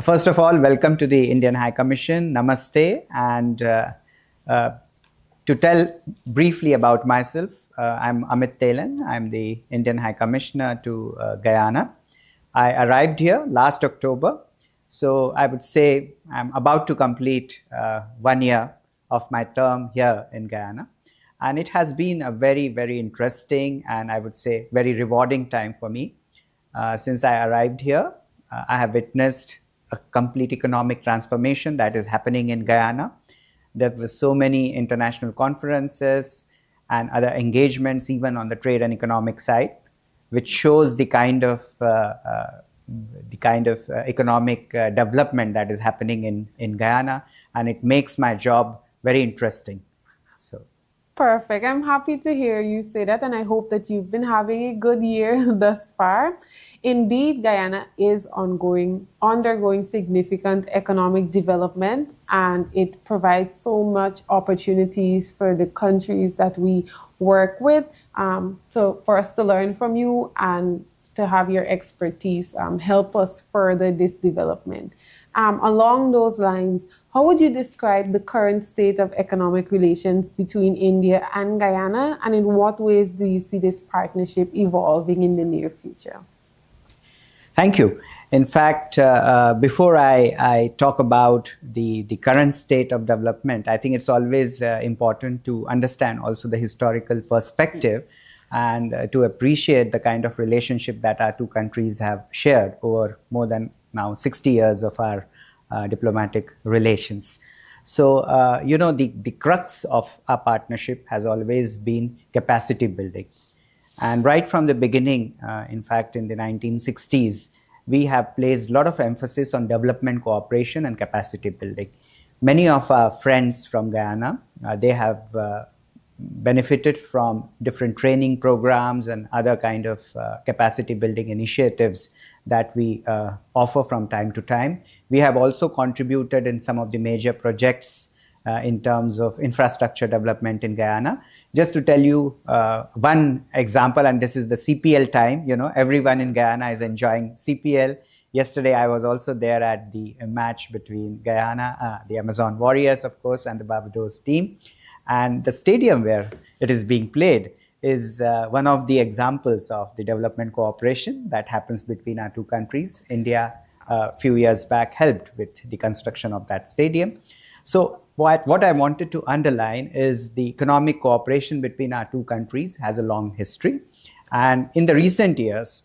First of all, welcome to the Indian High Commission. Namaste. And to tell briefly about myself, I'm Amit Telang. I'm the Indian High Commissioner to Guyana. I arrived here last October. So I would say I'm about to complete 1 year of my term here in Guyana. And it has been a very, very interesting and I would say very rewarding time for me. Since I arrived here, I have witnessed a complete economic transformation that is happening in Guyana. There were so many international conferences and other engagements, even on the trade and economic side, which shows the kind of economic development that is happening in Guyana, and it makes my job very interesting. So. Perfect. I'm happy to hear you say that, and I hope that you've been having a good year thus far. Indeed, Guyana is undergoing significant economic development, and it provides so much opportunities for the countries that we work with. For us to learn from you and to have your expertise help us further this development. Along those lines, how would you describe the current state of economic relations between India and Guyana, and in what ways do you see this partnership evolving in the near future? Thank you. In fact, before I talk about the current state of development, I think it's always important to understand also the historical perspective and to appreciate the kind of relationship that our two countries have shared over more than now 60 years of our diplomatic relations. So, the crux of our partnership has always been capacity building. And right from the beginning, in fact, in the 1960s, we have placed a lot of emphasis on development cooperation and capacity building. Many of our friends from Guyana, they have benefited from different training programs and other kind of capacity building initiatives that we offer from time to time. We have also contributed in some of the major projects in terms of infrastructure development in Guyana. Just to tell you one example, and this is the CPL time, everyone in Guyana is enjoying CPL. Yesterday, I was also there at the match between Guyana, the Amazon Warriors, of course, and the Barbados team. And the stadium where it is being played is one of the examples of the development cooperation that happens between our two countries. India, a few years back, helped with the construction of that stadium. So what I wanted to underline is the economic cooperation between our two countries has a long history. And in the recent years,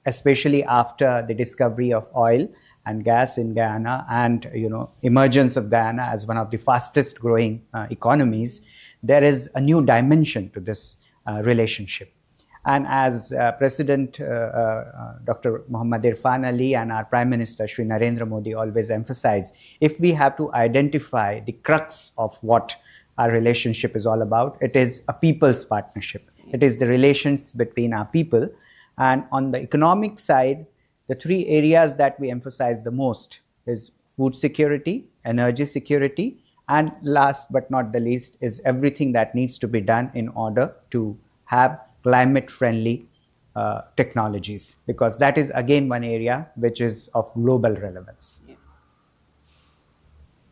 especially after the discovery of oil and gas in Guyana and emergence of Guyana as one of the fastest growing economies, there is a new dimension to this relationship. And as President Dr. Muhammad Irfan Ali and our Prime Minister Shri Narendra Modi always emphasize, if we have to identify the crux of what our relationship is all about, it is a people's partnership. It is the relations between our people. And on the economic side, the three areas that we emphasize the most is food security, energy security, and last but not the least is everything that needs to be done in order to have climate-friendly technologies, because that is again one area which is of global relevance.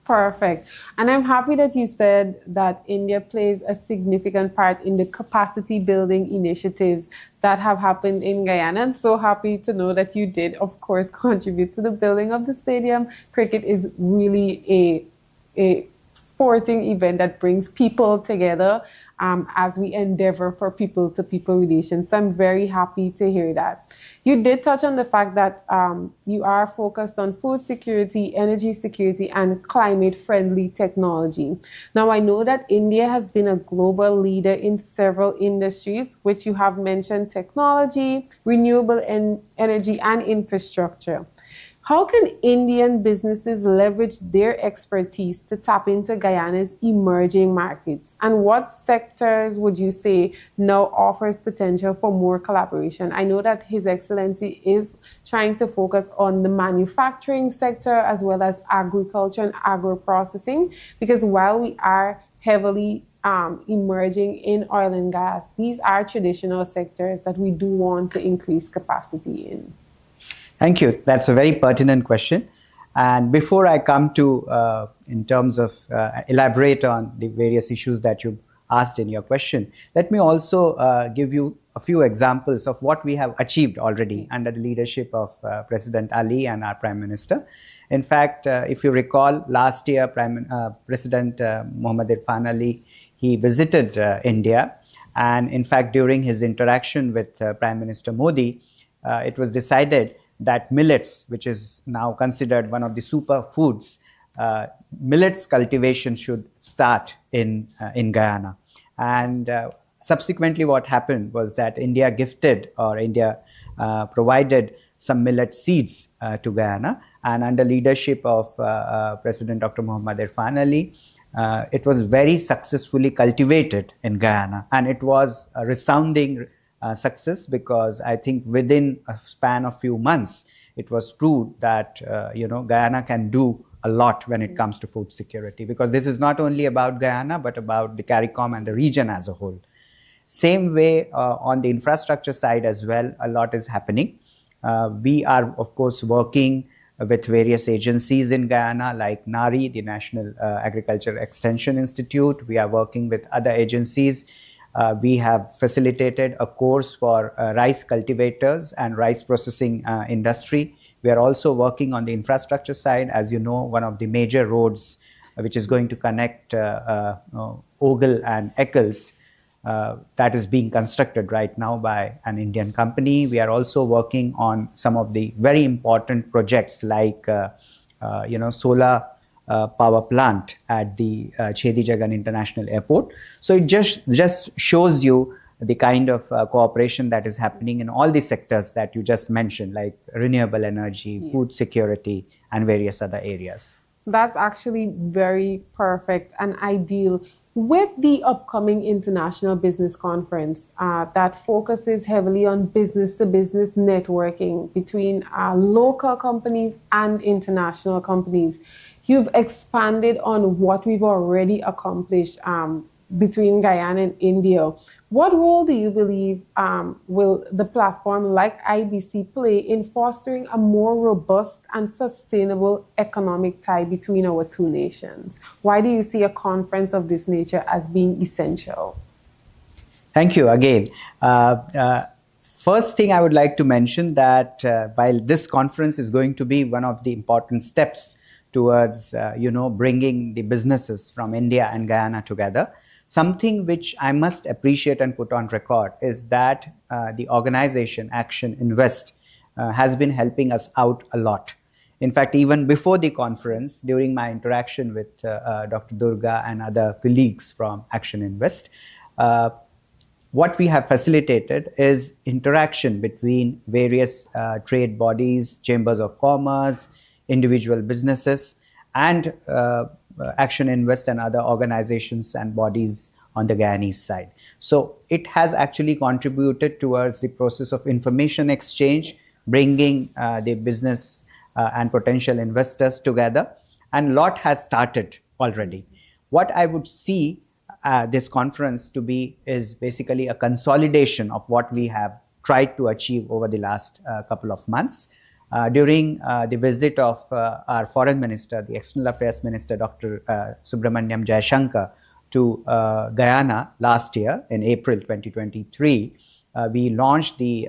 Perfect. And I'm happy that you said that India plays a significant part in the capacity building initiatives that have happened in Guyana. And so happy to know that you did, of course, contribute to the building of the stadium. Cricket is really a sporting event that brings people together as we endeavor for people-to-people relations. So I'm very happy to hear that. You did touch on the fact that you are focused on food security, energy security, and climate-friendly technology. Now, I know that India has been a global leader in several industries, which you have mentioned: technology, renewable energy, and infrastructure. How can Indian businesses leverage their expertise to tap into Guyana's emerging markets? And what sectors would you say now offers potential for more collaboration? I know that His Excellency is trying to focus on the manufacturing sector as well as agriculture and agro-processing, because while we are heavily emerging in oil and gas, these are traditional sectors that we do want to increase capacity in. Thank you. That's a very pertinent question. And before I come to, in terms of elaborate on the various issues that you asked in your question, let me also give you a few examples of what we have achieved already under the leadership of President Ali and our Prime Minister. In fact, if you recall, last year, President Muhammad Irfan Ali, he visited India. And in fact, during his interaction with Prime Minister Modi, it was decided that millets, which is now considered one of the superfoods, millets cultivation should start in Guyana. And subsequently, what happened was that India provided some millet seeds to Guyana. And under leadership of President Dr. Muhammad Irfan Ali, it was very successfully cultivated in Guyana. And it was a resounding success, because I think within a span of few months, it was proved that Guyana can do a lot when it comes to food security, because this is not only about Guyana, but about the CARICOM and the region as a whole. Same way on the infrastructure side as well, a lot is happening. We are, of course, working with various agencies in Guyana, like NARI, the National Agriculture Extension Institute. We are working with other agencies. We have facilitated a course for rice cultivators and rice processing industry. We are also working on the infrastructure side. As you know, one of the major roads which is going to connect Ogle and Eccles, that is being constructed right now by an Indian company. We are also working on some of the very important projects like solar power plant at the Chedi Jagan International Airport. So it just shows you the kind of cooperation that is happening in all the sectors that you just mentioned, like renewable energy, food security, and various other areas. That's actually very perfect and ideal. With the upcoming International Business Conference that focuses heavily on business to business networking between local companies and international companies, you've expanded on what we've already accomplished between Guyana and India. What role do you believe will the platform like IBC play in fostering a more robust and sustainable economic tie between our two nations? Why do you see a conference of this nature as being essential? Thank you again. First thing I would like to mention that while this conference is going to be one of the important steps towards bringing the businesses from India and Guyana together, something which I must appreciate and put on record is that the organization Action Invest has been helping us out a lot. In fact, even before the conference, during my interaction with Dr. Durga and other colleagues from Action Invest, what we have facilitated is interaction between various trade bodies, chambers of commerce, individual businesses, and Action Invest and other organizations and bodies on the Guyanese side. So it has actually contributed towards the process of information exchange, bringing the business and potential investors together. And a lot has started already. What I would see this conference to be is basically a consolidation of what we have tried to achieve over the last couple of months. During the visit of our foreign minister, the external affairs minister, Dr. Subramaniam Jayashankar, to Guyana last year in April 2023, we launched the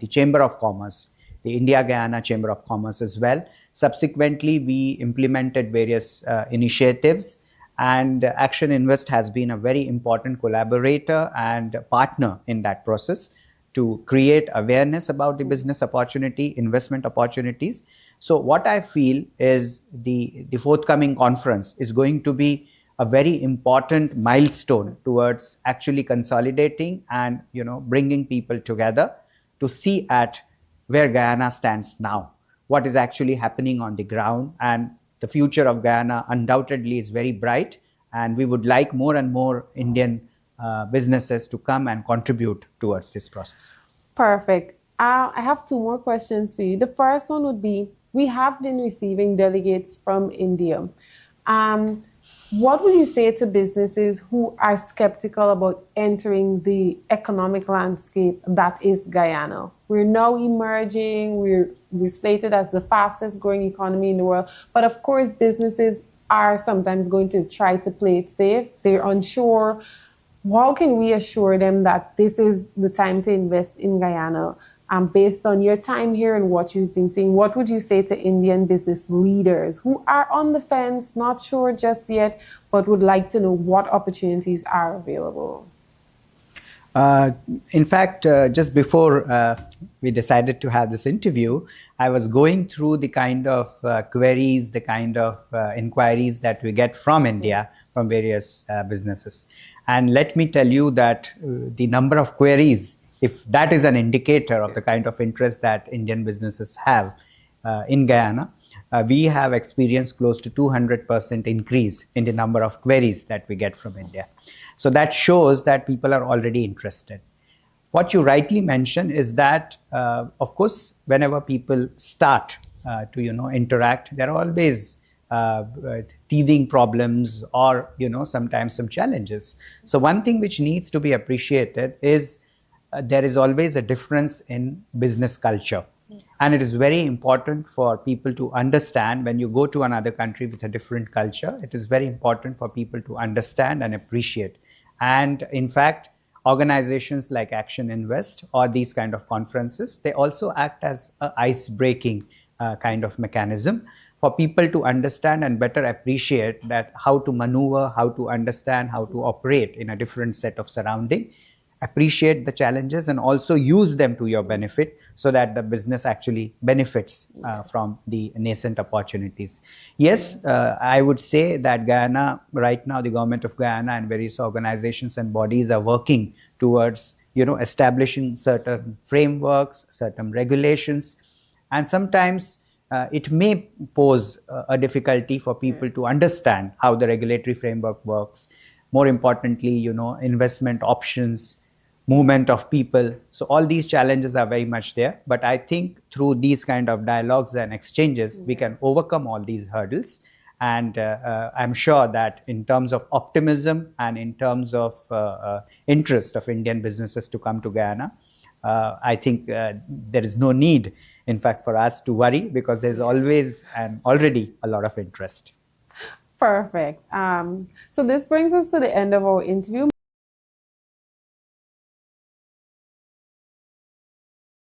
Chamber of Commerce, the India-Guyana Chamber of Commerce as well. Subsequently, we implemented various initiatives, and Action Invest has been a very important collaborator and partner in that process to create awareness about the business opportunity, investment opportunities. So what I feel is the forthcoming conference is going to be a very important milestone towards actually consolidating and bringing people together to see at where Guyana stands now, what is actually happening on the ground. And the future of Guyana undoubtedly is very bright, and we would like more and more Indian businesses to come and contribute towards this process. Perfect. I have two more questions for you. The first one would be, we have been receiving delegates from India. What would you say to businesses who are skeptical about entering the economic landscape that is Guyana? We're now emerging, we're slated as the fastest growing economy in the world, but of course, businesses are sometimes going to try to play it safe. They're unsure. How can we assure them that this is the time to invest in Guyana? Based on your time here and what you've been seeing, what would you say to Indian business leaders who are on the fence, not sure just yet, but would like to know what opportunities are available? Uh, in fact, just before we decided to have this interview, I was going through the kind of queries, the kind of inquiries that we get from India, from various businesses. And let me tell you that the number of queries, if that is an indicator of the kind of interest that Indian businesses have in Guyana, we have experienced close to 200% increase in the number of queries that we get from India. So that shows that people are already interested. What you rightly mentioned is that, of course, whenever people start to interact, there are always teething problems or sometimes some challenges. So one thing which needs to be appreciated is there is always a difference in business culture. And it is very important for people to understand when you go to another country with a different culture, it is very important for people to understand and appreciate. And in fact, organizations like Action Invest or these kind of conferences, they also act as an ice breaking kind of mechanism for people to understand and better appreciate that how to maneuver, how to understand, how to operate in a different set of surrounding, appreciate the challenges and also use them to your benefit so that the business actually benefits from the nascent opportunities. Yes, I would say that Guyana, right now, the government of Guyana and various organizations and bodies are working towards establishing certain frameworks, certain regulations, and sometimes it may pose a difficulty for people to understand how the regulatory framework works. More importantly, investment options, movement of people. So all these challenges are very much there. But I think through these kind of dialogues and exchanges, we can overcome all these hurdles. And I'm sure that in terms of optimism and in terms of interest of Indian businesses to come to Guyana, I think there is no need, in fact, for us to worry because there's always and already a lot of interest. Perfect. So this brings us to the end of our interview.